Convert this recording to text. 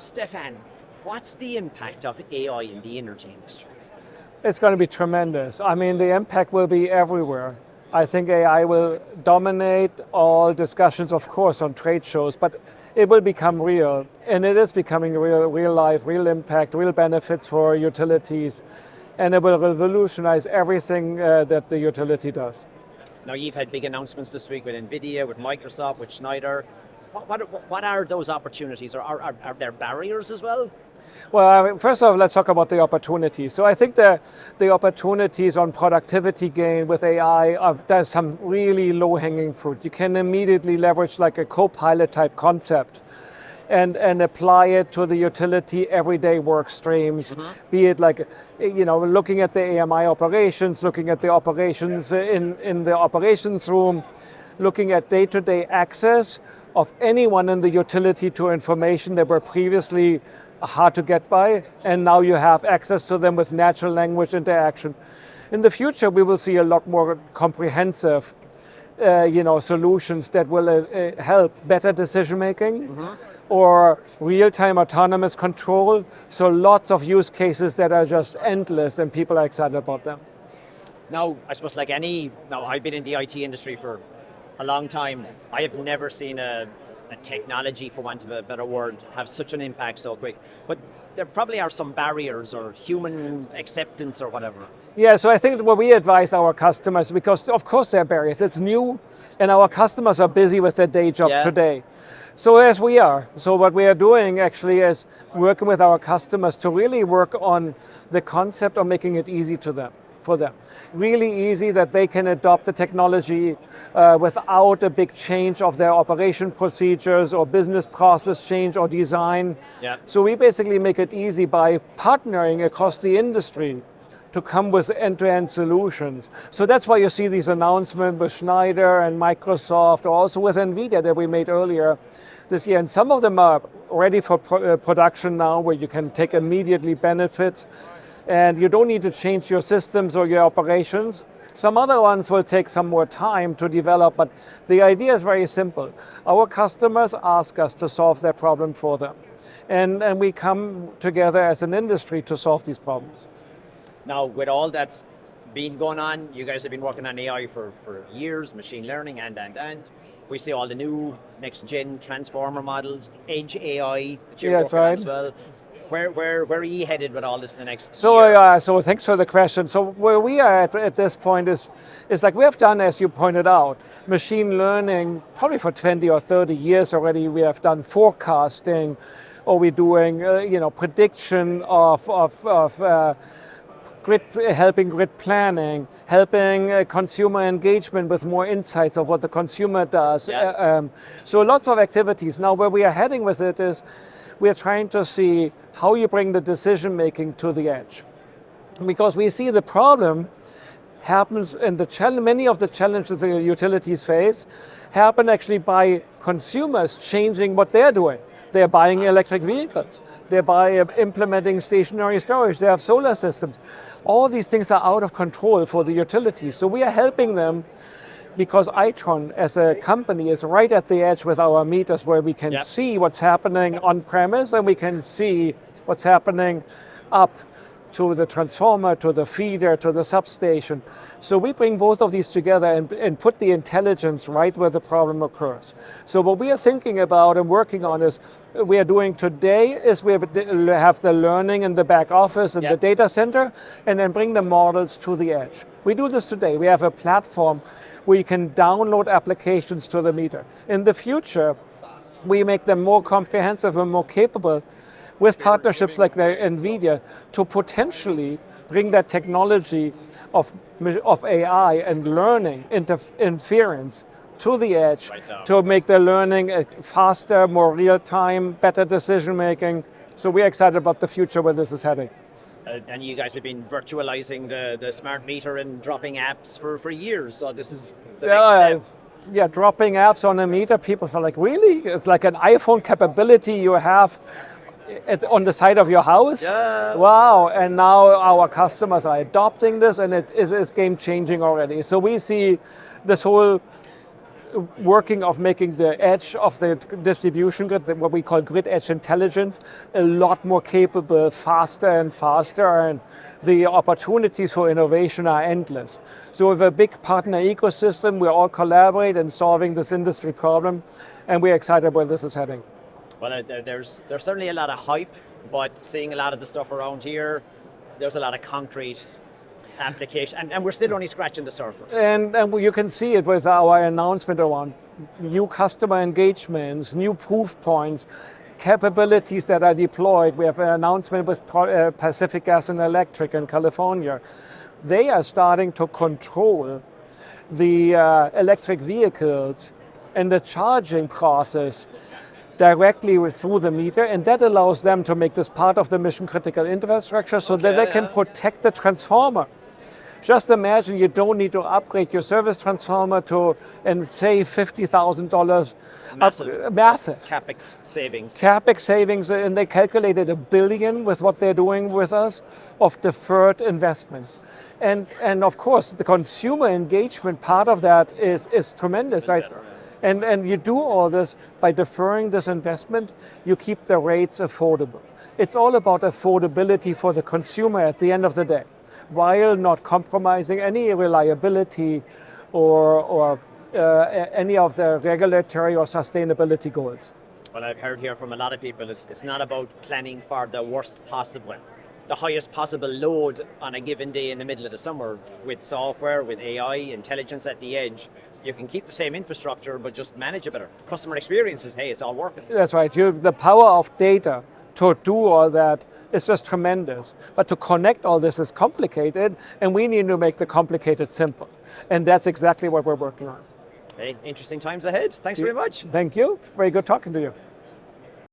Stefan, what's the impact of AI in the energy industry? It's going to be tremendous. I mean, the impact will be everywhere. I think AI will dominate all discussions, of course, on trade shows, but it will become real. And it is becoming real life, real impact, real benefits for utilities. And it will revolutionize everything that the utility does. Now, you've had big announcements this week with Nvidia, with Microsoft, with Schneider. What are those opportunities? Are there barriers as well? Well, first of all, let's talk about the opportunities. So I think the opportunities on productivity gain with AI, there's some really low-hanging fruit. You can immediately leverage like a co-pilot type concept and apply it to the utility everyday work streams, be it like, looking at the AMI operations, looking at the operations in the operations room, looking at day-to-day access of anyone in the utility to information that were previously hard to get by, and now you have access to them with natural language interaction. In the future, we will see a lot more comprehensive solutions that will help better decision making or real-time autonomous control. So lots of use cases that are just endless and people are excited about them. Now, I suppose I've been in the IT industry for a long time. I have never seen a technology, for want of a better word, have such an impact so quick. But there probably are some barriers or human acceptance or whatever. Yeah, so I think what we advise our customers, because of course there are barriers, it's new, and our customers are busy with their day job today. So as we are. So what we are doing actually is working with our customers to really work on the concept of making it easy for them. Really easy that they can adopt the technology without a big change of their operation procedures or business process change or design. Yeah. So we basically make it easy by partnering across the industry to come with end-to-end solutions. So that's why you see these announcements with Schneider and Microsoft, or also with Nvidia that we made earlier this year. And some of them are ready for production now, where you can take immediately benefits and you don't need to change your systems or your operations. Some other ones will take some more time to develop, but the idea is very simple. Our customers ask us to solve their problem for them. And we come together as an industry to solve these problems. Now, with all that's been going on, you guys have been working on AI for years, machine learning, and. We see all the new next-gen transformer models, edge AI that you're working on as well. Where are you headed with all this in the next year? So thanks for the question. So where we are at this point is like we have done, as you pointed out, machine learning probably for 20 or 30 years already. We have done forecasting, or we're doing prediction of helping grid planning, helping consumer engagement with more insights of what the consumer does. Yeah. So lots of activities. Now where we are heading with it is we are trying to see how you bring the decision making to the edge. Because we see the problem happens, and many of the challenges the utilities face happen actually by consumers changing what they're doing. They're buying electric vehicles. They're implementing stationary storage. They have solar systems. All these things are out of control for the utilities. So we are helping them because Itron as a company is right at the edge with our meters, where we can see what's happening on premise and we can see what's happening up to the transformer, to the feeder, to the substation. So we bring both of these together and put the intelligence right where the problem occurs. So what we are thinking about and working on is, we are doing today is we have the learning in the back office and the data center, and then bring the models to the edge. We do this today. We have a platform where you can download applications to the meter. In the future, we make them more comprehensive and more capable with partnerships like Nvidia to potentially bring that technology of AI and learning inference to the edge to make the learning faster, more real-time, better decision-making. So we're excited about the future where this is heading. And you guys have been virtualizing the smart meter and dropping apps for years. So this is the next step. Yeah, dropping apps on a meter, people are like, really? It's like an iPhone capability you have on the side of your house? Yeah. Wow, and now our customers are adopting this, and it is game changing already. So we see this whole working of making the edge of the distribution grid, what we call grid edge intelligence, a lot more capable, faster and faster, and the opportunities for innovation are endless. So with a big partner ecosystem, we all collaborate in solving this industry problem, and we're excited where this is heading. Well, there's certainly a lot of hype, but seeing a lot of the stuff around here, there's a lot of concrete application, and we're still only scratching the surface. And you can see it with our announcement around new customer engagements, new proof points, capabilities that are deployed. We have an announcement with Pacific Gas and Electric in California. They are starting to control the electric vehicles and the charging process directly through the meter, and that allows them to make this part of the mission critical infrastructure so that they can protect the transformer. Just imagine you don't need to upgrade your service transformer and save $50,000. Massive. Capex savings. Capex savings, and they calculated $1 billion with what they're doing with us of deferred investments. And of course, the consumer engagement part of that is tremendous, right? And you do all this by deferring this investment, you keep the rates affordable. It's all about affordability for the consumer at the end of the day, while not compromising any reliability or any of the regulatory or sustainability goals. Well, I've heard here from a lot of people, it's not about planning for the worst possible, the highest possible load on a given day in the middle of the summer. With software, with AI, intelligence at the edge, you can keep the same infrastructure, but just manage it better. Customer experience is, hey, it's all working. That's right. The power of data to do all that is just tremendous. But to connect all this is complicated, and we need to make the complicated simple. And that's exactly what we're working on. Hey, interesting times ahead. Thanks very much. Thank you. Very good talking to you.